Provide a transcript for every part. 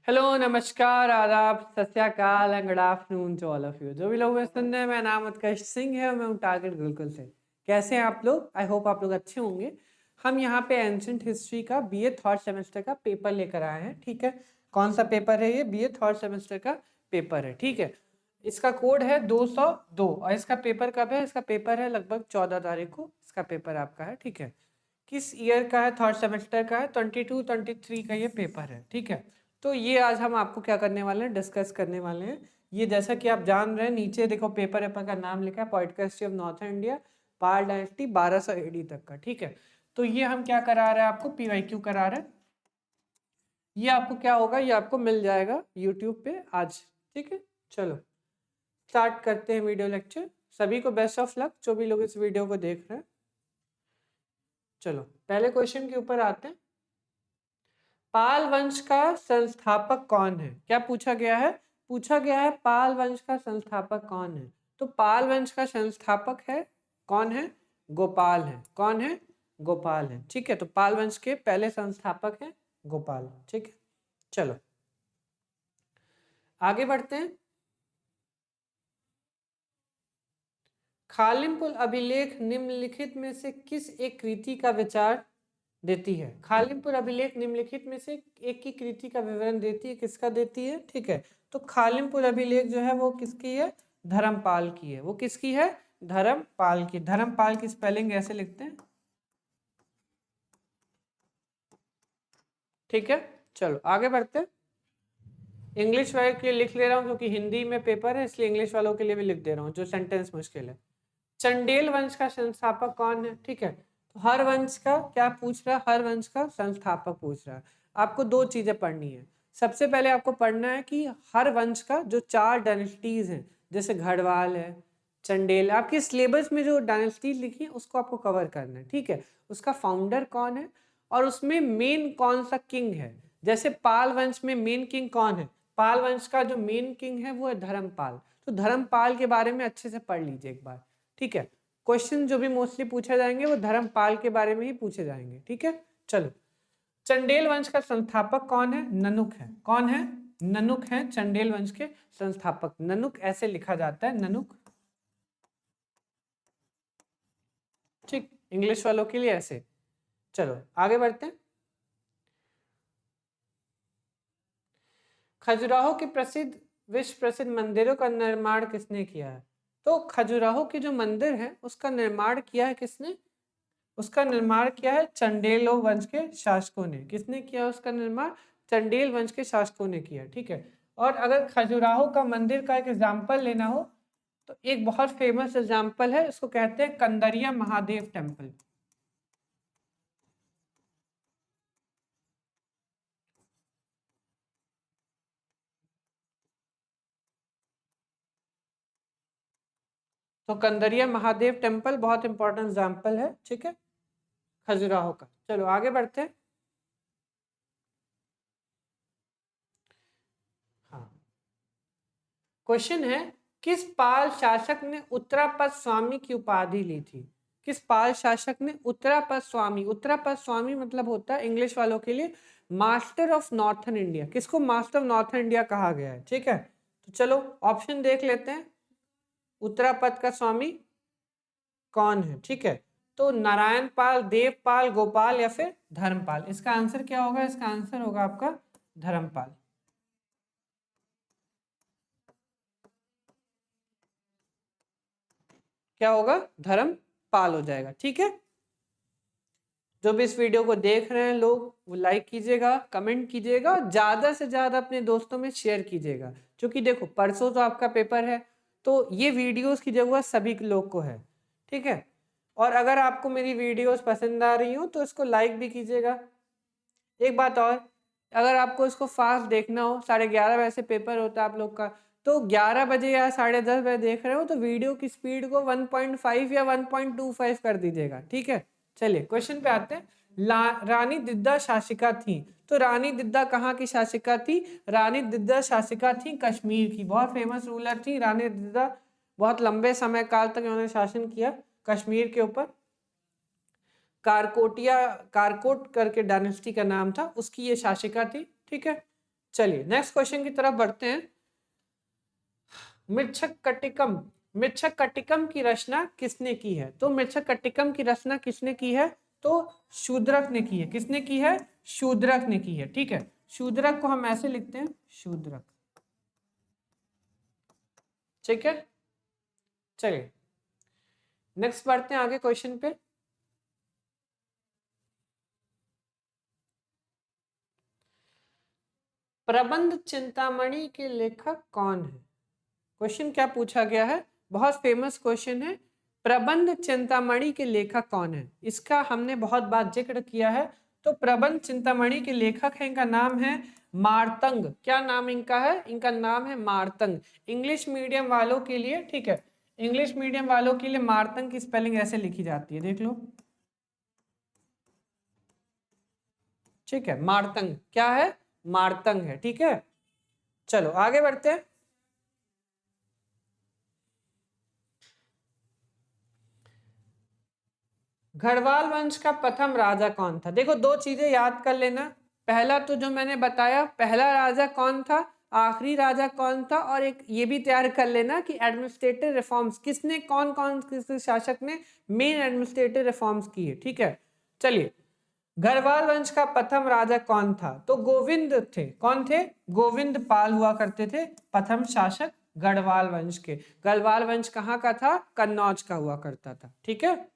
Hello, नमस्कार, आदाब, सत श्री अकाल and good afternoon to all of you. जो भी लोग मुझे सुन रहे हैं, मेरा नाम उत्कर्ष सिंह है और मैं हूँ टारगेट गुरुकुल से। कैसे हैं आप लोग? आई होप आप लोग अच्छे होंगे। हम यहाँ पे एंशिएंट हिस्ट्री का बीए थर्ड सेमेस्टर का पेपर लेकर आए हैं। ठीक है, कौन सा पेपर है ये? बीए थर्ड सेमेस्टर का पेपर है। ठीक है, इसका कोड है 202 और इसका पेपर कब है? इसका पेपर है लगभग 14 तारीख को इसका पेपर आपका है। ठीक है, किस ईयर का है? थर्ड सेमेस्टर का है, 22-23 का ये पेपर है। ठीक है, तो ये आज हम आपको क्या करने वाले हैं, डिस्कस करने वाले हैं। ये जैसा कि आप जान रहे हैं, नीचे देखो पेपर पेपर का नाम लिखा है, political history of north India, Pala dynasty 1200 AD तक का। ठीक है, तो ये हम क्या करा रहे हैं आपको? पीवाईक्यू करा रहे हैं। ये आपको क्या होगा, ये आपको मिल जाएगा यूट्यूब पे आज। ठीक है, चलो स्टार्ट करते हैं वीडियो लेक्चर। सभी को बेस्ट ऑफ लक, जो भी लोग इस वीडियो को देख रहे हैं। चलो पहले क्वेश्चन के ऊपर आते हैं। पाल वंश का संस्थापक कौन है? क्या पूछा गया है? पूछा गया है पाल वंश का संस्थापक कौन है। तो पाल वंश का संस्थापक है कौन है? गोपाल है। कौन है? गोपाल है। ठीक है, तो पाल वंश के पहले संस्थापक है गोपाल। ठीक है, चलो आगे बढ़ते हैं। खालिमपुल अभिलेख निम्नलिखित में से किस एक कृति का विचार देती है? खालिमपुर अभिलेख निम्नलिखित में से एक की कृति का विवरण देती है। किसका देती है? ठीक है, तो खालिमपुर अभिलेख जो है वो किसकी है? धर्मपाल की है। वो किसकी है? धर्मपाल की। धर्मपाल की स्पेलिंग ऐसे लिखते हैं। ठीक है, चलो आगे बढ़ते हैं। इंग्लिश वाले के लिए लिख ले रहा हूँ क्योंकि हिंदी में पेपर है, इसलिए इंग्लिश वालों के लिए भी लिख दे रहा हूँ जो सेंटेंस मुश्किल है। चंडेल वंश का संस्थापक कौन है? ठीक है, तो हर वंश का क्या पूछ रहा है? हर वंश का संस्थापक पूछ रहा है। आपको दो चीजें पढ़नी है। सबसे पहले आपको पढ़ना है कि हर वंश का जो 4 डायनेस्टीज हैं, जैसे गढ़वाल है, चंडेल, आपके सिलेबस में जो डायनेस्टीज लिखी है उसको आपको कवर करना है। ठीक है, उसका फाउंडर कौन है और उसमें मेन कौन सा किंग है। जैसे पाल वंश में मेन किंग कौन है? पाल वंश का जो मेन किंग है वो है धर्मपाल। तो धर्मपाल के बारे में अच्छे से पढ़ लीजिए एक बार। ठीक है, क्वेश्चन जो भी मोस्टली पूछे जाएंगे वो धर्मपाल के बारे में ही पूछे जाएंगे। ठीक है, चलो चंडेल वंश का संस्थापक कौन है? ननुक है। कौन है? ननुक है चंडेल वंश के संस्थापक। ननुक ऐसे लिखा जाता है, ननुक। ठीक, इंग्लिश वालों के लिए ऐसे। चलो आगे बढ़ते हैं। खजुराहो के प्रसिद्ध विश्व प्रसिद्ध मंदिरों का निर्माण किसने किया है? तो खजुराहो के जो मंदिर है उसका निर्माण किया है किसने? उसका निर्माण किया है चंडेलो वंश के शासकों ने। किसने किया उसका निर्माण? चंडेल वंश के शासकों ने किया। ठीक है, और अगर खजुराहो का मंदिर का एक एग्जाम्पल लेना हो तो एक बहुत फेमस एग्जाम्पल है, इसको कहते हैं कंदरिया महादेव टेम्पल। तो कंदरिया महादेव टेम्पल बहुत इंपॉर्टेंट एग्जाम्पल है। ठीक है, खजुराहो का। चलो आगे बढ़ते हैं। हाँ, क्वेश्चन है किस पाल शासक ने उत्तरापद स्वामी की उपाधि ली थी? किस पाल शासक ने उत्तरापद स्वामी? उत्तरापद स्वामी मतलब होता है इंग्लिश वालों के लिए मास्टर ऑफ नॉर्थन इंडिया। किसको मास्टर ऑफ नॉर्थन इंडिया कहा गया है? ठीक है, तो चलो ऑप्शन देख लेते हैं। उत्तरापद का स्वामी कौन है? ठीक है, तो नारायण पाल, देवपाल, गोपाल या फिर धर्मपाल। इसका आंसर क्या होगा? इसका आंसर होगा आपका धर्मपाल। क्या होगा? धर्मपाल हो जाएगा। ठीक है, जो भी इस वीडियो को देख रहे हैं लोग वो लाइक कीजिएगा, कमेंट कीजिएगा और ज़्यादा से ज़्यादा अपने दोस्तों में शेयर कीजिएगा। क्योंकि देखो परसों तो आपका पेपर है, तो ये वीडियोस की ज़रूरत सभी लोग को है। ठीक है, और अगर आपको मेरी वीडियोस पसंद आ रही हो तो इसको लाइक भी कीजिएगा। एक बात और, अगर आपको इसको फास्ट देखना हो, 11:30 बजे से पेपर होता है आप लोग का, तो 11 बजे या 10:30 बजे देख रहे हो तो वीडियो की स्पीड को 1.5 या 1.25 कर दीजिएगा। ठीक है, चलिए क्वेश्चन पे आते हैं। रानी दिद्दा शासिका थी, तो रानी दिद्दा कहाँ की शासिका थी? रानी दिद्दा शासिका थी कश्मीर की। बहुत फेमस रूलर थी रानी दिद्दा, बहुत लंबे समय काल तक उन्होंने शासन किया कश्मीर के ऊपर। कारकोटिया, कारकोट करके डायनेस्टी का नाम था, उसकी ये शासिका थी। ठीक है, चलिए नेक्स्ट क्वेश्चन की तरफ बढ़ते हैं। मृच्छक कटिकम की रचना किसने की है? तो मृच्छक कटिकम की रचना किसने की है? तो शूद्रक ने की है। किसने की है? शूद्रक ने की है। ठीक है, शूद्रक को हम ऐसे लिखते हैं, शूद्रक। ठीक है, चलिए नेक्स्ट बढ़ते हैं आगे क्वेश्चन पे। प्रबंध चिंतामणि के लेखक कौन है? क्वेश्चन क्या पूछा गया है, बहुत फेमस क्वेश्चन है। प्रबंध चिंतामणि के लेखक कौन है? इसका हमने बहुत बार जिक्र किया है। तो प्रबंध चिंतामणि के लेखक है, इनका नाम है मार्तंग। क्या नाम इनका है? इनका नाम है मार्तंग। इंग्लिश मीडियम वालों के लिए, ठीक है, इंग्लिश मीडियम वालों के लिए मार्तंग की स्पेलिंग ऐसे लिखी जाती है, देख लो। ठीक है, मार्तंग क्या है? मार्तंग है। ठीक है, चलो आगे बढ़ते हैं। गढ़वाल वंश का प्रथम राजा कौन था? देखो दो चीजें याद कर लेना। पहला तो जो मैंने बताया, पहला राजा कौन था, आखिरी राजा कौन था, और एक ये भी तैयार कर लेना कि एडमिनिस्ट्रेटिव रिफॉर्म्स किसने, कौन कौन किस शासक ने मेन एडमिनिस्ट्रेटिव रिफॉर्म्स किए। ठीक है, चलिए गढ़वाल वंश का प्रथम राजा कौन था? तो गोविंद थे। कौन थे? गोविंद पाल हुआ करते थे प्रथम शासक गढ़वाल वंश के। गढ़वाल वंश कहाँ का था? कन्नौज का हुआ करता था। ठीक है,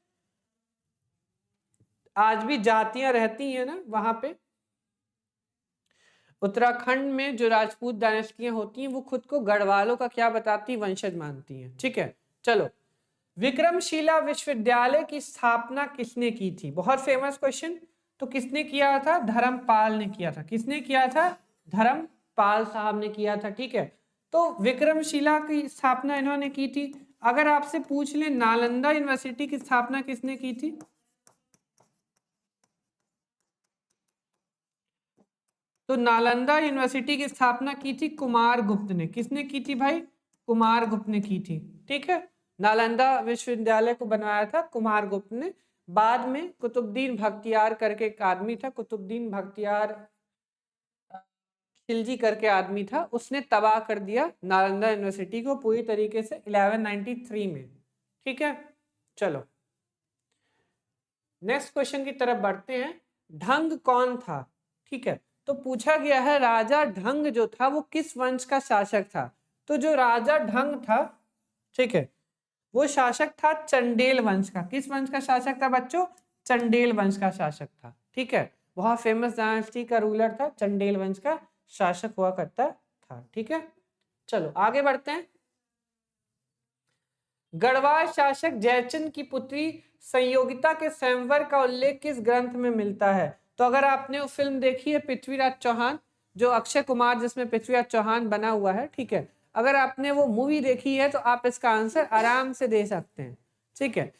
आज भी जातियां रहती हैं ना वहां पे। उत्तराखंड में जो राजपूत डायनेस्टियां होती हैं वो खुद को गढ़वालों का क्या बताती हैं? वंशज मानती हैं। ठीक है, चलो विक्रमशिला विश्वविद्यालय की स्थापना किसने की थी? बहुत फेमस क्वेश्चन। तो किसने किया था? धर्मपाल ने किया था। किसने किया था? धर्मपाल साहब ने किया था। ठीक है, तो विक्रमशिला की स्थापना इन्होंने की थी। अगर आपसे पूछ ले नालंदा यूनिवर्सिटी की स्थापना किसने की थी? तो नालंदा यूनिवर्सिटी की स्थापना की थी कुमारगुप्त ने। किसने की थी भाई? कुमारगुप्त ने की थी। ठीक है, नालंदा विश्वविद्यालय को बनवाया था कुमारगुप्त ने। बाद में कुतुबुद्दीन बख्तियार करके एक आदमी था, कुतुबुद्दीन बख्तियार खिलजी करके आदमी था, उसने तबाह कर दिया नालंदा यूनिवर्सिटी को पूरी तरीके से 1193 में। ठीक है, चलो नेक्स्ट क्वेश्चन की तरफ बढ़ते हैं। ढंग कौन था? ठीक है, तो पूछा गया है राजा ढंग जो था वो किस वंश का शासक था? तो जो राजा ढंग था, ठीक है, वो शासक था चंडेल वंश का। किस वंश का शासक था बच्चों? चंडेल वंश का शासक था। ठीक है, बहुत फेमस डायनेस्टी का रूलर था, चंडेल वंश का शासक हुआ करता था। ठीक है, चलो आगे बढ़ते हैं। गढ़वाल शासक जयचंद की पुत्री संयोगिता के स्वयंवर का उल्लेख किस ग्रंथ में मिलता है? तो अगर आपने वो फिल्म देखी है पृथ्वीराज चौहान, जो अक्षय कुमार जिसमें पृथ्वीराज चौहान बना हुआ है, ठीक है, अगर आपने वो मूवी देखी है तो आप इसका आंसर आराम से दे सकते हैं। ठीक है,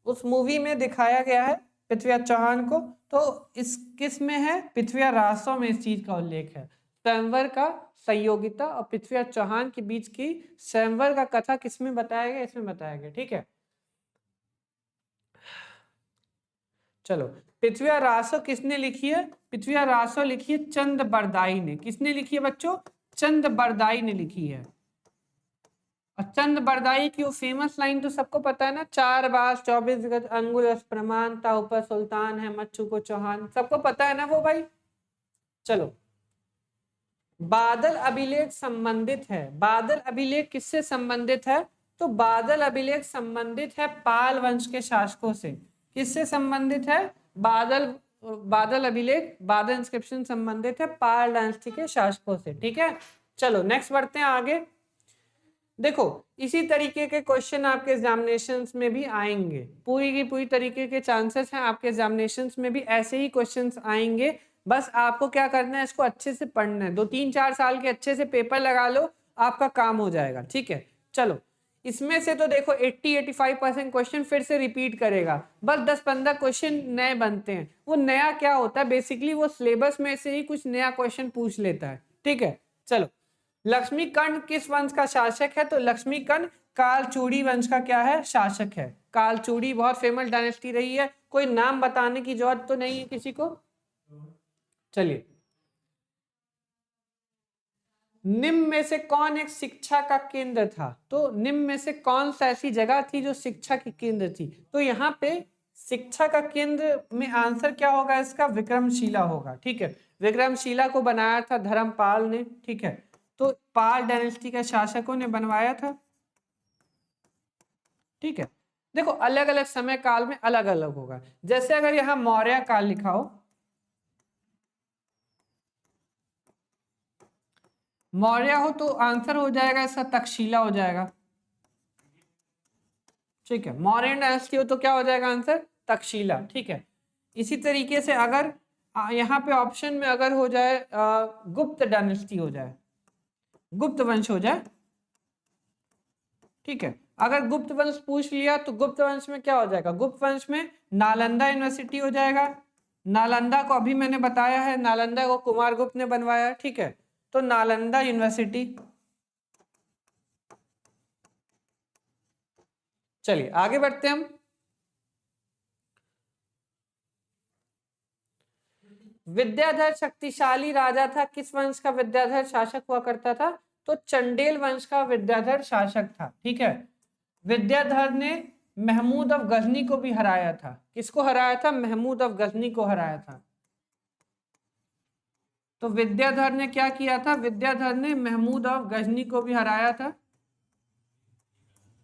उस मूवी में दिखाया गया है पृथ्वीराज चौहान को। तो इस किस में है? पृथ्वीराज रासो में इस चीज का उल्लेख है। स्वयंवर का संयोगिता और पृथ्वीराज चौहान के बीच की स्वयंवर का कथा किसमें बताया गया? इसमें बताया गया। ठीक है, चलो पृथ्वीराज रासो किसने लिखी है? पृथ्वीराज रासो लिखी है चंद बरदाई ने। किसने लिखी है बच्चों? चंद बरदाई ने लिखी है। और चंद बरदाई की वो फेमस लाइन तो सबको पता है ना, 4 बास 24 गज अंगुल प्रमाण ता ऊपर सुल्तान है मच्छू को चौहान। सबको पता है ना वो भाई। चलो बादल अभिलेख संबंधित है। बादल अभिलेख किससे संबंधित है? तो बादल अभिलेख संबंधित है पाल वंश के शासकों से। किससे संबंधित है? बादल बादल अभिलेख, बादल इंस्क्रिप्शन संबंधित है पाल डायनेस्टी के शासकों से। ठीक है, चलो नेक्स्ट बढ़ते हैं आगे। देखो इसी तरीके के क्वेश्चन आपके एग्जामिनेशंस में भी आएंगे, पूरी की पूरी तरीके के चांसेस हैं आपके एग्जामिनेशंस में भी ऐसे ही क्वेश्चंस आएंगे। बस आपको क्या करना है, इसको अच्छे से पढ़ना है। 2-3-4 साल के अच्छे से पेपर लगा लो, आपका काम हो जाएगा। ठीक है, चलो इसमें से तो देखो 80-85% क्वेश्चन फिर से रिपीट करेगा, बस 10-15 क्वेश्चन नए बनते हैं। वो नया क्या होता है? बेसिकली वो सिलेबस में से ही कुछ नया क्वेश्चन पूछ लेता है। ठीक है, चलो लक्ष्मीकर्ण किस वंश का शासक है? तो लक्ष्मीकर्ण कालचूड़ी वंश का क्या है? शासक है। कालचूड़ी बहुत फेमस डायनेस्टी रही है, कोई नाम बताने की जरूरत तो नहीं है किसी को। चलिए निम्न में से कौन एक शिक्षा का केंद्र था? तो निम्न में से कौन सा ऐसी जगह थी जो शिक्षा की केंद्र थी? तो यहाँ पे शिक्षा का केंद्र में आंसर क्या होगा इसका? विक्रमशिला होगा। ठीक है, विक्रमशिला को बनाया था धर्मपाल ने। ठीक है, तो पाल डायनेस्टी के शासकों ने बनवाया था। ठीक है, देखो अलग अलग समय काल में अलग अलग होगा। जैसे अगर यहाँ मौर्य काल लिखा हो, मौर्य हो तो आंसर हो जाएगा इसका तक्षशिला हो जाएगा। ठीक है, मौर्यन डायनेस्टी हो तो क्या हो जाएगा आंसर? तक्षशिला। ठीक है, इसी तरीके से अगर यहाँ पे ऑप्शन में अगर हो जाए गुप्त डायनेस्टी हो जाए, गुप्त वंश हो जाए। ठीक है, अगर गुप्त वंश पूछ लिया तो गुप्त वंश में क्या हो जाएगा? गुप्त वंश में नालंदा यूनिवर्सिटी हो जाएगा। नालंदा को अभी मैंने बताया है, नालंदा को कुमारगुप्त ने बनवाया। ठीक है, तो नालंदा यूनिवर्सिटी। चलिए आगे बढ़ते हैं हम। विद्याधर शक्तिशाली राजा था, किस वंश का विद्याधर शासक हुआ करता था? तो चंडेल वंश का विद्याधर शासक था। ठीक है, विद्याधर ने महमूद ऑफ गजनी को भी हराया था। किसको हराया था? महमूद ऑफ गजनी को हराया था। तो विद्याधर ने क्या किया था? विद्याधर ने महमूद ऑफ गजनी को भी हराया था।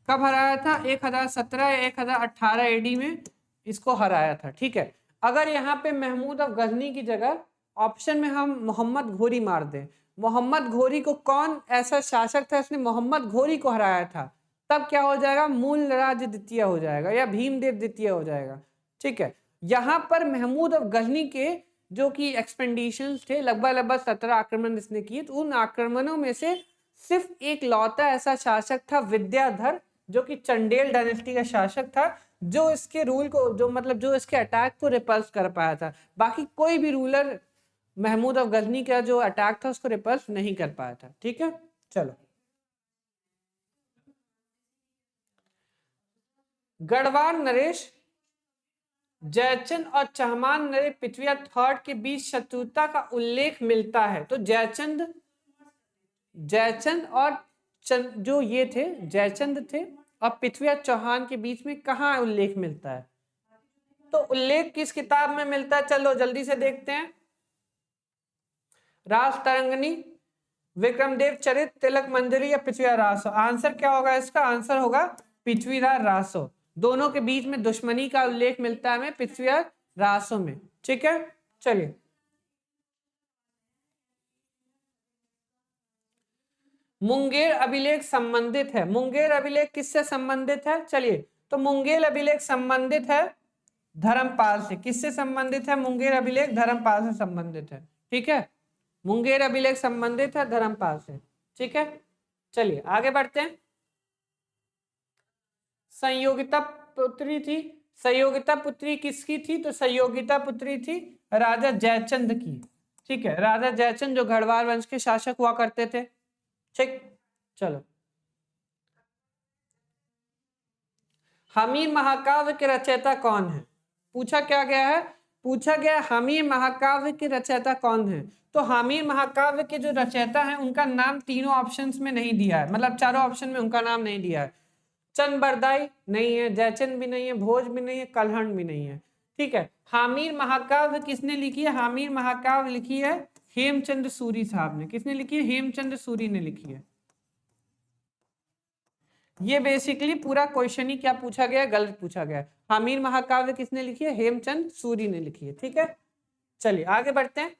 कब हराया था? 1017 या 1018 एडी में इसको हराया था। ठीक है, अगर यहाँ पे महमूद ऑफ गजनी की जगह ऑप्शन में हम मोहम्मद घोरी मार दें, मोहम्मद घोरी को कौन ऐसा शासक था इसने मोहम्मद घोरी को हराया था, तब क्या हो जाएगा? मूल राज द्वितीय हो जाएगा या भीमदेव द्वितीय हो जाएगा। ठीक है, यहाँ पर महमूद ऑफ गजनी के जो कि एक्सपेंडिशंस थे, लगभग 17 आक्रमण इसने किए, तो उन आक्रमणों में से सिर्फ एक लौता ऐसा शासक था विद्याधर, जो कि चंडेल डायनेस्टी का शासक था, जो इसके रूल को जो मतलब जो इसके अटैक को रिपल्स कर पाया था। बाकी कोई भी रूलर महमूद ऑफ गजनी का जो अटैक था उसको रिपल्स नहीं कर पाया था। ठीक है, चलो गढ़वाल नरेश, जयचंद और चहमान नरे पृथ्वी थर्ड के बीच शत्रुता का उल्लेख मिलता है। तो जयचंद और जो ये थे जयचंद थे और पृथ्वी चौहान के बीच में कहाँ उल्लेख मिलता है? तो उल्लेख किस किताब में मिलता है? चलो जल्दी से देखते हैं। रास तरंगनी, विक्रमदेव चरित, तिलक मंजरी या पृथ्वीराज रासो? आंसर क्या होगा इसका? आंसर होगा पृथ्वीराज रासो। दोनों के बीच में दुश्मनी का उल्लेख मिलता है हमें पृथ्वीराज रासो में। ठीक है, चलिए मुंगेर अभिलेख संबंधित है। मुंगेर अभिलेख किससे संबंधित है? चलिए, तो मुंगेर अभिलेख संबंधित है धर्मपाल से। किससे संबंधित है? मुंगेर अभिलेख धर्मपाल से संबंधित है। ठीक है, मुंगेर अभिलेख संबंधित है धर्मपाल से। ठीक है, चलिए आगे बढ़ते हैं। संयोगिता पुत्री थी, संयोगिता पुत्री किसकी थी? तो संयोगिता पुत्री थी राजा जयचंद की। ठीक है, राजा जयचंद जो गढ़वाल वंश के शासक हुआ करते थे। ठीक, चलो हमीर महाकाव्य के रचयिता कौन है? पूछा क्या गया है? पूछा गया हमीर महाकाव्य के रचयिता कौन है? तो हमीर महाकाव्य के जो रचयिता हैं उनका नाम तीनों ऑप्शंस में नहीं दिया है, मतलब चारों ऑप्शन में उनका नाम नहीं दिया है। चंद बरदाई नहीं है, जयचंद भी नहीं है, भोज भी नहीं है, कलहण भी नहीं है। ठीक है, हामिर महाकाव्य किसने लिखी है? हामिर महाकाव्य लिखी है हेमचंद सूरी साहब ने। किसने लिखी है? हेमचंद सूरी ने लिखी है। ये बेसिकली पूरा क्वेश्चन ही क्या पूछा गया? गलत पूछा गया। हामिर महाकाव्य किसने लिखी है? हेमचंद सूरी ने लिखी है। ठीक है, चलिए आगे बढ़ते हैं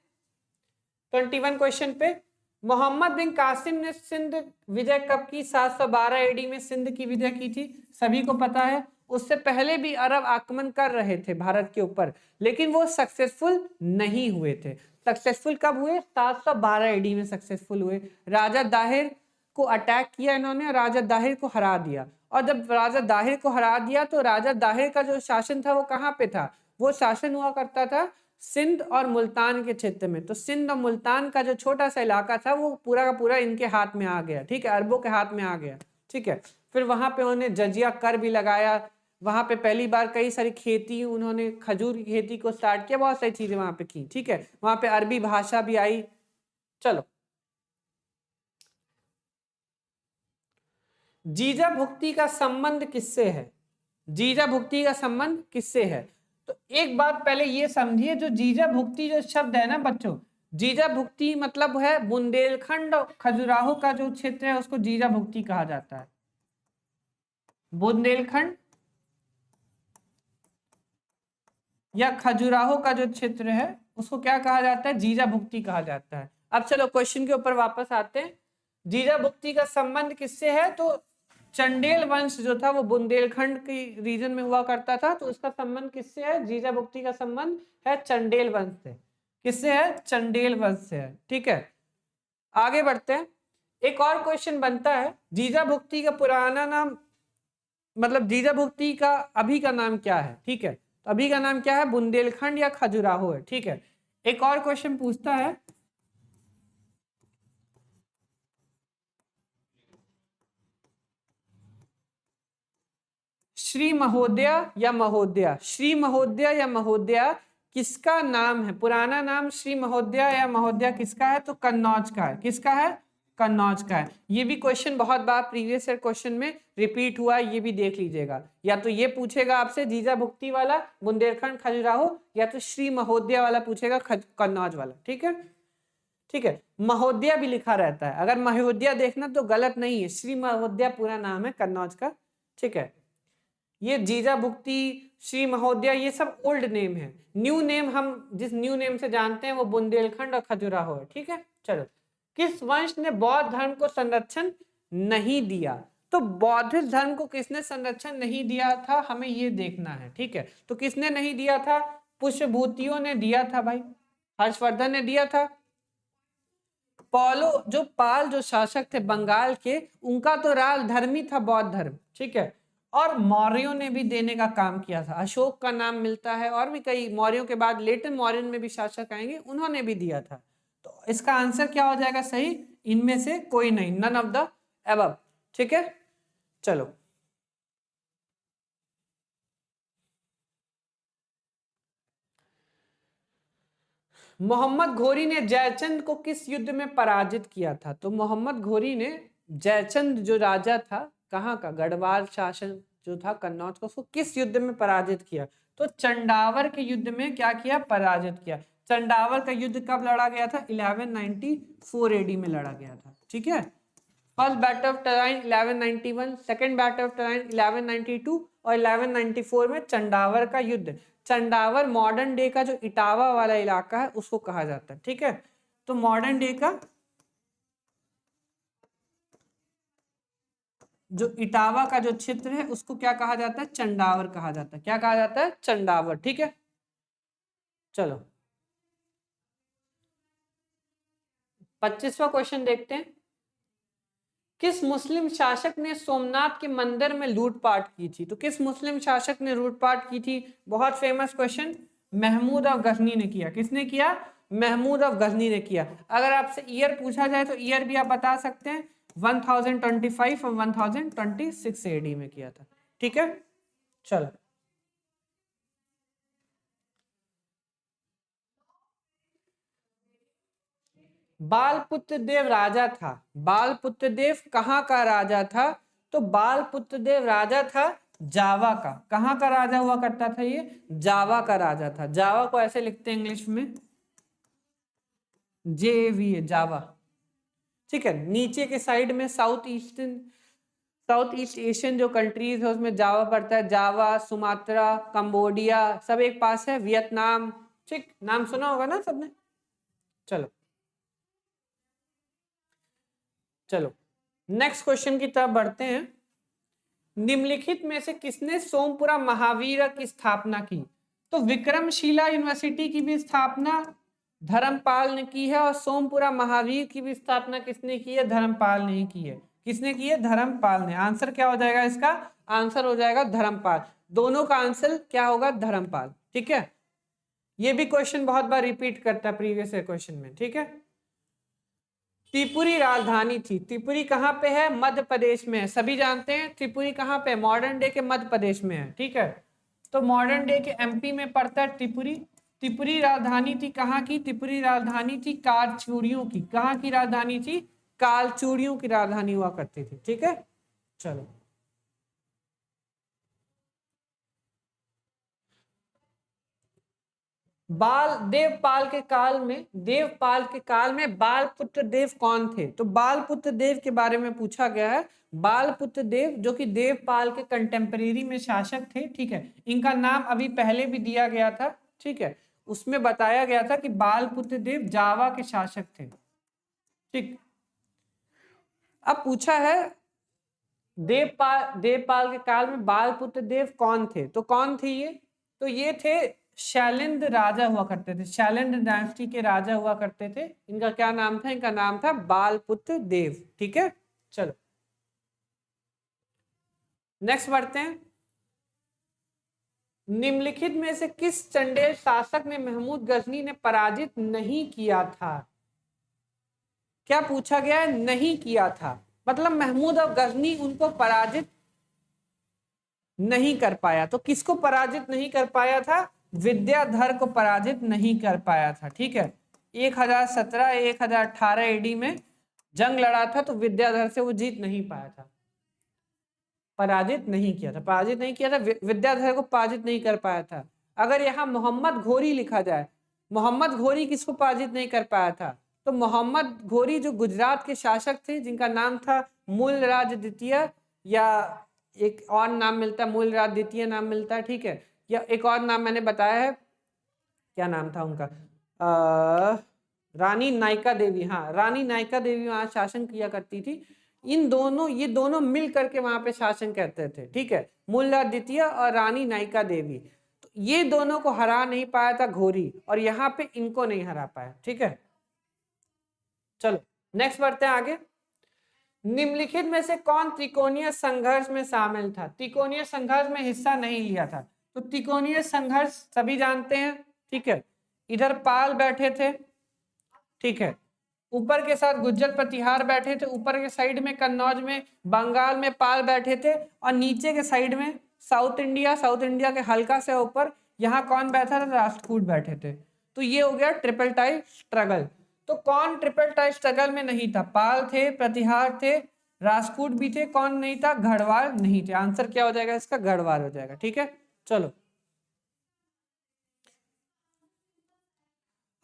21 क्वेश्चन पे। मोहम्मद बिन कासिम ने सिंध विजय कब की? 712 एडी में सिंध की विजय की थी, सभी को पता है। उससे पहले भी अरब आक्रमण कर रहे थे भारत के ऊपर, लेकिन वो सक्सेसफुल नहीं हुए थे। सक्सेसफुल कब हुए? 712 एडी में सक्सेसफुल हुए। राजा दाहिर को अटैक किया इन्होंने, राजा दाहिर को हरा दिया। और जब राजा दाहिर को हरा दिया तो राजा दाहिर का जो शासन था वो कहाँ पे था? वो शासन हुआ करता था सिंध और मुल्तान के क्षेत्र में। तो सिंध और मुल्तान का जो छोटा सा इलाका था वो पूरा का पूरा इनके हाथ में आ गया। ठीक है, अरबों के हाथ में आ गया। ठीक है, फिर वहां पे उन्होंने जजिया कर भी लगाया। वहां पे पहली बार कई सारी खेती, उन्होंने खजूर की खेती को स्टार्ट किया, बहुत सारी चीजें वहां पे की। ठीक है, वहां पे अरबी भाषा भी आई। चलो जीजा भुक्ति का संबंध किससे है? जीजा भुक्ति का संबंध किससे है? तो एक बात पहले ये समझिए, जो जीजा भुक्ति जो शब्द है ना बच्चों, जीजा भुक्ति मतलब है बुंदेलखंड और खजुराहो का जो क्षेत्र है उसको जीजा भुक्ति कहा जाता है। बुंदेलखंड या खजुराहो का जो क्षेत्र है उसको क्या कहा जाता है? जीजा भुक्ति कहा जाता है। अब चलो क्वेश्चन के ऊपर वापस आते हैं। जीजा भुक्ति का संबंध किससे है? तो चंडेल वंश जो था वो बुंदेलखंड की रीजन में हुआ करता था, तो उसका संबंध किससे है? जीजा भुक्ति का संबंध है चंडेल वंश से। किससे है? चंडेल वंश से है। ठीक है, आगे बढ़ते हैं। एक और क्वेश्चन बनता है, जीजा भुक्ति का पुराना नाम, मतलब जीजा भुक्ति का अभी का नाम क्या है? ठीक है, तो अभी का नाम क्या है? बुंदेलखंड या खजुराहो है। ठीक है, एक और क्वेश्चन पूछता है, श्री महोदया या महोदया, श्री महोदया या महोदया किसका नाम है? पुराना नाम श्री महोदया या महोदया किसका है? तो कन्नौज का है। किसका है? कन्नौज का है। ये भी क्वेश्चन बहुत बार प्रीवियस ईयर क्वेश्चन में रिपीट हुआ है, ये भी देख लीजिएगा। या तो ये पूछेगा आपसे जीजा भुक्ति वाला बुंदेलखंड खजुराहो, या तो श्री महोदया वाला पूछेगा कन्नौज वाला। ठीक है, ठीक है, महोदया भी लिखा रहता है, अगर महोदया देखना तो गलत नहीं है, श्री महोदया पूरा नाम है कन्नौज का। ठीक है, ये जीजा भुक्ति, श्री महोदया, ये सब ओल्ड नेम है। न्यू नेम हम जिस न्यू नेम से जानते हैं वो बुंदेलखंड और खजुराहो है। ठीक है, चलो, किस वंश ने बौद्ध धर्म को संरक्षण नहीं दिया? तो बौद्ध धर्म को किसने संरक्षण नहीं दिया था, हमें ये देखना है। ठीक है, तो किसने नहीं दिया था? पुष्यभूतियों ने दिया था भाई, हर्षवर्धन ने दिया था। पाल जो शासक थे बंगाल के, उनका तो राज धर्म ही था बौद्ध धर्म। ठीक है, और मौर्यों ने भी देने का काम किया था, अशोक का नाम मिलता है, और भी कई मौर्यों के बाद लेटर मौर्यन में भी शासक आएंगे, उन्होंने भी दिया था। तो इसका आंसर क्या हो जाएगा सही? इनमें से कोई नहीं, नन ऑफ द अबव। ठीक है, चलो, मोहम्मद घोरी ने जयचंद को किस युद्ध में पराजित किया था? तो मोहम्मद घोरी ने जयचंद जो राजा था, कहाँ का, गढ़वाल शासन जो था कन्नौज का, उसको किस युद्ध में पराजित किया? तो चंडावर के युद्ध में क्या किया? पराजित किया। चंडावर का युद्ध कब लड़ा गया था? 1194 एडी में लड़ा गया था। ठीक है, first battle of Tarain 1191, second battle of Tarain 1192 और 1194 में चंडावर का युद्ध। चंडावर मॉडर्न डे का जो इटावा वाला इलाका है उसको कहा जाता है। ठीक है, तो मॉडर्न डे का जो इटावा का जो क्षेत्र है उसको क्या कहा जाता है? चंडावर कहा जाता है। क्या कहा जाता है? चंडावर। ठीक है, चलो 25वां क्वेश्चन देखते हैं। किस मुस्लिम शासक ने सोमनाथ के मंदिर में लूटपाट की थी? तो किस मुस्लिम शासक ने लूटपाट की थी? बहुत famous question, Mahmud of Ghazni ने किया। किसने किया? महमूद ऑफ गजनी ने किया। अगर आपसे ईयर पूछा जाए तो ईयर भी आप बता सकते हैं, 1025 और 1026 एडी में किया था। ठीक है, चलो, बालपुत्र देव राजा था। बालपुत्र देव कहाँ का राजा था? तो बालपुत्र देव राजा था जावा का। कहाँ का राजा हुआ करता था? ये जावा का राजा था। जावा को ऐसे लिखते हैं इंग्लिश में, JAV, जावा। ठीक है, नीचे के साइड में साउथ ईस्ट एशियन जो कंट्रीज है उसमें जावा पड़ता है। जावा, सुमात्रा, कंबोडिया सब एक पास है, वियतनाम। ठीक, नाम सुना होगा ना सबने। चलो चलो नेक्स्ट क्वेश्चन की तरफ बढ़ते हैं। निम्नलिखित में से किसने सोमपुरा महावीर की स्थापना की? तो विक्रमशिला यूनिवर्सिटी की भी स्थापना धर्मपाल ने की है, और सोमपुरा महावीर की भी स्थापना किसने की है? धर्मपाल ने की है। किसने की है? धर्मपाल ने। आंसर क्या हो जाएगा इसका? आंसर हो जाएगा धर्मपाल। दोनों का आंसर क्या होगा? धर्मपाल। ठीक है, ये भी क्वेश्चन बहुत बार रिपीट करता है प्रीवियस क्वेश्चन में। ठीक है, त्रिपुरी राजधानी थी। त्रिपुरी कहाँ पे है? मध्य प्रदेश में है। सभी जानते हैं त्रिपुरी कहाँ पे? मॉडर्न डे के मध्य प्रदेश में है। ठीक है, तो मॉडर्न डे के MP में पड़ता है त्रिपुरी। त्रिपुरी राजधानी थी कहाँ की? त्रिपुरी राजधानी थी कालचूड़ियों की। कहाँ की राजधानी थी? कालचूड़ियों की राजधानी हुआ करती थी। ठीक है, चलो, देवपाल के काल में बालपुत्र देव कौन थे? तो बालपुत्र देव के बारे में पूछा गया है। बालपुत्र देव जो कि देवपाल के कंटेम्परेरी में शासक थे, ठीक है। इनका नाम अभी पहले भी दिया गया था, ठीक है। उसमें बताया गया था कि बालपुत्र देव जावा के शासक थे, ठीक। अब पूछा है देवपाल के काल में बालपुत्र देव कौन थे? तो कौन थे ये? तो ये थे शैलेंद्र राजा हुआ करते थे, शैलेंद्र डायनेस्टी के राजा हुआ करते थे। इनका क्या नाम था? इनका नाम था बालपुत्र देव, ठीक है। चलो नेक्स्ट बढ़ते हैं। निम्नलिखित में से किस चंदेल शासक ने महमूद गजनी ने पराजित नहीं किया था? क्या पूछा गया है? नहीं किया था, मतलब महमूद और गजनी उनको पराजित नहीं कर पाया। तो किसको पराजित नहीं कर पाया था? विद्याधर को पराजित नहीं कर पाया था, ठीक है। 1017 1018 एडी में जंग लड़ा था, तो विद्याधर से वो जीत नहीं पाया था, पराजित नहीं किया था, पराजित नहीं किया था, विद्याधर को पराजित नहीं कर पाया था। अगर यहाँ मोहम्मद घोरी लिखा जाए, मोहम्मद घोरी किसको पराजित नहीं कर पाया था? तो मोहम्मद घोरी जो गुजरात के शासक थे, जिनका नाम था मूलराज द्वितीय, या एक और नाम मिलता है मूलराज द्वितीय नाम मिलता है, ठीक है। या एक और नाम मैंने बताया है, क्या नाम था उनका? रानी नायका देवी, हाँ रानी नायका देवी वहां शासन किया करती थी। ये दोनों मिल करके वहां पे शासन करते थे, ठीक है। मूलराज द्वितीय और रानी नायका देवी, तो ये दोनों को हरा नहीं पाया था घोरी, और यहाँ पे इनको नहीं हरा पाया, ठीक है। चलो नेक्स्ट बढ़ते हैं आगे। निम्नलिखित में से कौन त्रिकोणीय संघर्ष में शामिल था? त्रिकोणीय संघर्ष में हिस्सा नहीं लिया था। तो त्रिकोणीय संघर्ष सभी जानते हैं, ठीक है। इधर पाल बैठे थे, ठीक है। ऊपर के साथ गुज्जर प्रतिहार बैठे थे, ऊपर के साइड में कन्नौज में बंगाल में पाल बैठे थे, और नीचे के साइड में साउथ इंडिया के हल्का से ऊपर यहाँ कौन बैठा था? राष्ट्रकूट बैठे थे। तो ये हो गया ट्रिपल टाई स्ट्रगल। तो कौन ट्रिपल टाई स्ट्रगल में नहीं था? पाल थे, प्रतिहार थे, राष्ट्रकूट भी थे, कौन नहीं था? गढ़वाल नहीं थे। आंसर क्या हो जाएगा इसका? गढ़वाल हो जाएगा, ठीक है। चलो,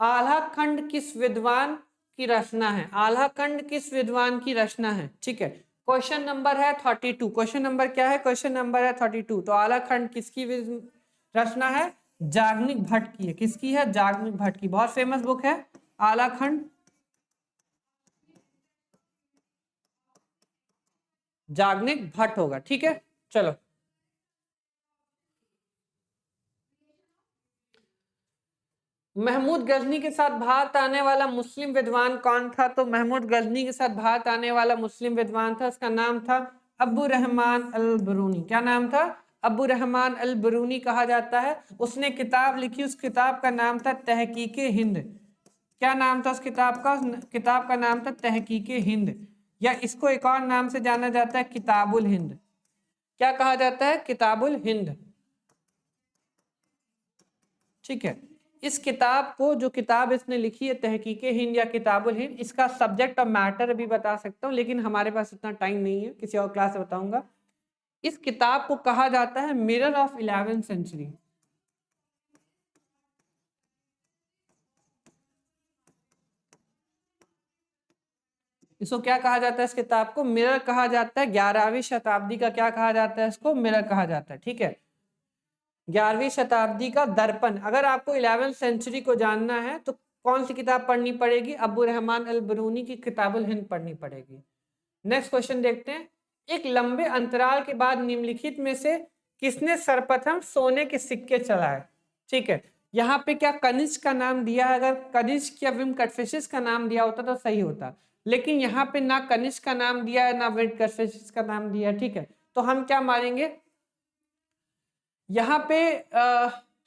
आल्हा खंड किस विद्वान की रचना है? आल्हा खंड किस विद्वान की रचना है, ठीक है। क्वेश्चन नंबर है 32। क्वेश्चन नंबर क्या है? क्वेश्चन नंबर है 32। तो आल्हा खंड किसकी रचना है? जाग्निक भट्ट की है। किसकी है? जाग्निक भट्ट की। बहुत फेमस बुक है आल्हा खंड, जाग्निक भट्ट होगा, ठीक है। चलो, महमूद गजनी के साथ भारत आने वाला मुस्लिम विद्वान कौन था? तो महमूद गजनी के साथ भारत आने वाला मुस्लिम विद्वान था, उसका नाम था अबू रहमान अल बरूनी। क्या नाम था? अबू रहमान अल बरूनी कहा जाता है। उसने किताब लिखी, उस किताब का नाम था तहकीके हिंद। क्या नाम था उस किताब का? किताब का नाम था तहकीके हिंद, या इसको एक और नाम से जाना जाता है किताबुल हिंद। क्या कहा जाता है? किताबुल हिंद, ठीक है। इस किताब को, जो किताब इसने लिखी है तहकीके हिंद या किताबुल हिंद, इसका सब्जेक्ट और मैटर भी बता सकता हूँ, लेकिन हमारे पास इतना टाइम नहीं है, किसी और क्लास में बताऊंगा। इस किताब को कहा जाता है मिरर ऑफ 11th सेंचुरी। इसको क्या कहा जाता है? इस किताब को मिरर कहा जाता है। 11वीं शताब्दी का क्या कहा जाता है? इसको मिरर कहा जाता है, ठीक है। 11वीं शताब्दी का दर्पण। अगर आपको 11th सेंचुरी को जानना है तो कौन सी किताब पढ़नी पड़ेगी? अबू रहमान अल बरूनी की किताबुल हिंद पढ़नी पड़ेगी। नेक्स्ट क्वेश्चन देखते हैं। एक लंबे अंतराल के बाद निम्नलिखित में से किसने सर्वप्रथम सोने के सिक्के चलाए? ठीक है, यहाँ पे क्या कनिष्क का नाम दिया है? अगर कनिष्क या विम कटफिशिस का नाम दिया होता तो सही होता, लेकिन यहाँ पे ना कनिष्क का नाम दिया है ना विम कटफिशिस का नाम दिया है, ठीक है। तो हम क्या मारेंगे यहाँ पे?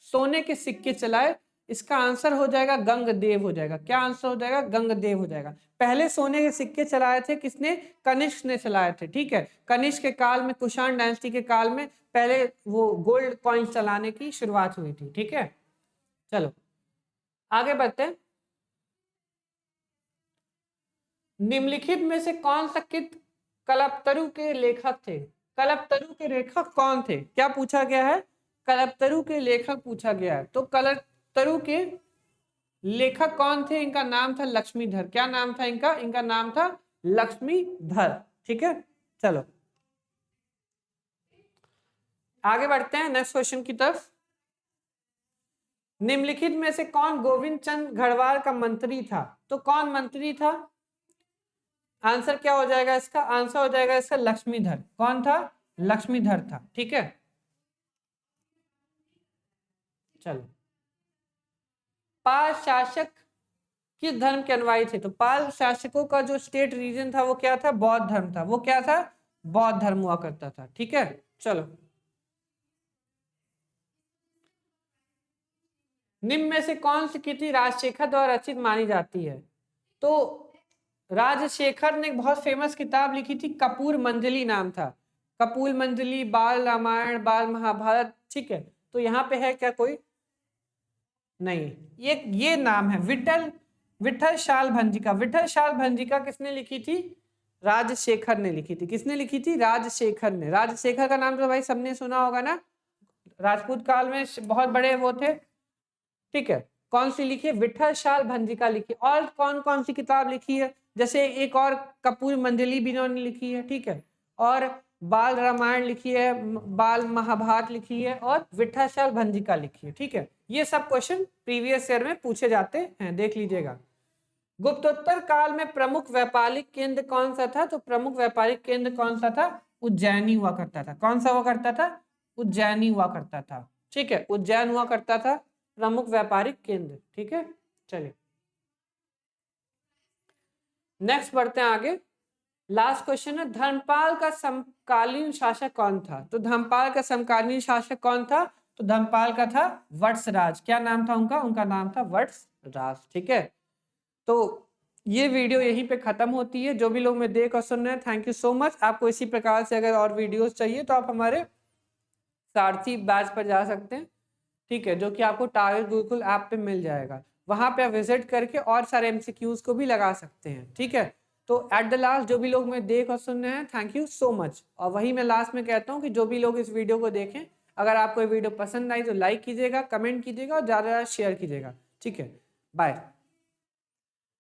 सोने के सिक्के चलाए, इसका आंसर हो जाएगा गंगदेव हो जाएगा। क्या आंसर हो जाएगा? गंगदेव हो जाएगा। पहले सोने के सिक्के चलाए थे किसने? कनिष्क ने चलाए थे, ठीक है। कनिष्क के काल में, कुषाण डायनेस्टी के काल में पहले वो गोल्ड कॉइन चलाने की शुरुआत हुई थी, ठीक है। चलो आगे बढ़ते हैं। निम्नलिखित में से कौन सा कल्पतरु के लेखक थे। कल्पतरु के लेखक कौन थे? क्या पूछा गया है? कल्पतरु के लेखक पूछा गया है। तो कल्पतरु के लेखक कौन थे? इनका नाम था लक्ष्मीधर। क्या नाम था इनका? इनका नाम था लक्ष्मीधर। ठीक है, चलो आगे बढ़ते हैं नेक्स्ट क्वेश्चन की तरफ। निम्नलिखित में से कौन गोविंद चंद गढ़वाल का मंत्री था? तो कौन मंत्री था? आंसर क्या हो जाएगा इसका? आंसर हो जाएगा इसका लक्ष्मीधर। कौन था? लक्ष्मीधर था। ठीक है, चलो पाल शासक किस धर्म के अनुयायी थे? तो पाल शासकों का जो स्टेट रीजन था वो क्या था? बौद्ध धर्म था। वो क्या था? बौद्ध धर्म हुआ करता था। ठीक है, चलो निम्न में से कौन सी कृति राजशेखर द्वारा रचित मानी जाती है? तो राजशेखर ने एक बहुत फेमस किताब लिखी थी, कपूर मंजली नाम था। कपूर मंजली, बाल रामायण, बाल महाभारत। ठीक है, तो यहाँ पे है क्या कोई? नहीं, ये नाम है विठल शाल भंजिका। विठल शाल भंजिका किसने लिखी थी? राजशेखर ने लिखी थी। किसने लिखी थी? राजशेखर ने। राजशेखर का नाम तो भाई सबने सुना होगा ना, राजपूत काल में बहुत बड़े वो थे। ठीक है, कौन सी लिखी है? विठल शाल भंजिका लिखी। और कौन कौन सी किताब लिखी है? जैसे एक और कपूर मंजली भी इन्होंने लिखी है। ठीक है, और बाल रामायण लिखी है, बाल महाभारत लिखी है, और विठल शाल भंजिका लिखी है। ठीक है, ये सब क्वेश्चन प्रीवियस ईयर में पूछे जाते हैं, देख लीजिएगा। गुप्तोत्तर काल में प्रमुख व्यापारिक केंद्र कौन सा था? तो प्रमुख व्यापारिक केंद्र कौन सा था? उज्जैनी हुआ करता था। कौन सा हुआ करता था? उज्जैनी हुआ करता था। ठीक है, उज्जैन हुआ करता था प्रमुख व्यापारिक केंद्र। ठीक है, चलिए नेक्स्ट बढ़ते हैं आगे। लास्ट क्वेश्चन है, धर्मपाल का समकालीन शासक कौन था? तो धर्मपाल का समकालीन शासक कौन था? तो धर्मपाल का था वत्सराज। क्या नाम था उनका? उनका नाम था वत्सराज। ठीक है, तो ये वीडियो यहीं पे खत्म होती है। जो भी लोग मैं देख और सुन रहे हैं, थैंक यू सो मच। आपको इसी प्रकार से अगर और वीडियोस चाहिए तो आप हमारे सारथी बैच पर जा सकते हैं। ठीक है, जो कि आपको टारगेट गुरुकुल ऐप पे मिल जाएगा। वहां पे आप विजिट करके और सारे एमसीक्यूज को भी लगा सकते हैं। ठीक है, तो एट द लास्ट जो भी लोग मैं देख और सुन रहे हैं, थैंक यू सो मच। और वही मैं लास्ट में कहता हूँ कि जो भी लोग इस वीडियो को देखें, अगर आपको ये वीडियो पसंद आई तो लाइक कीजिएगा, कमेंट कीजिएगा और ज़्यादा शेयर कीजिएगा। ठीक है, बाय।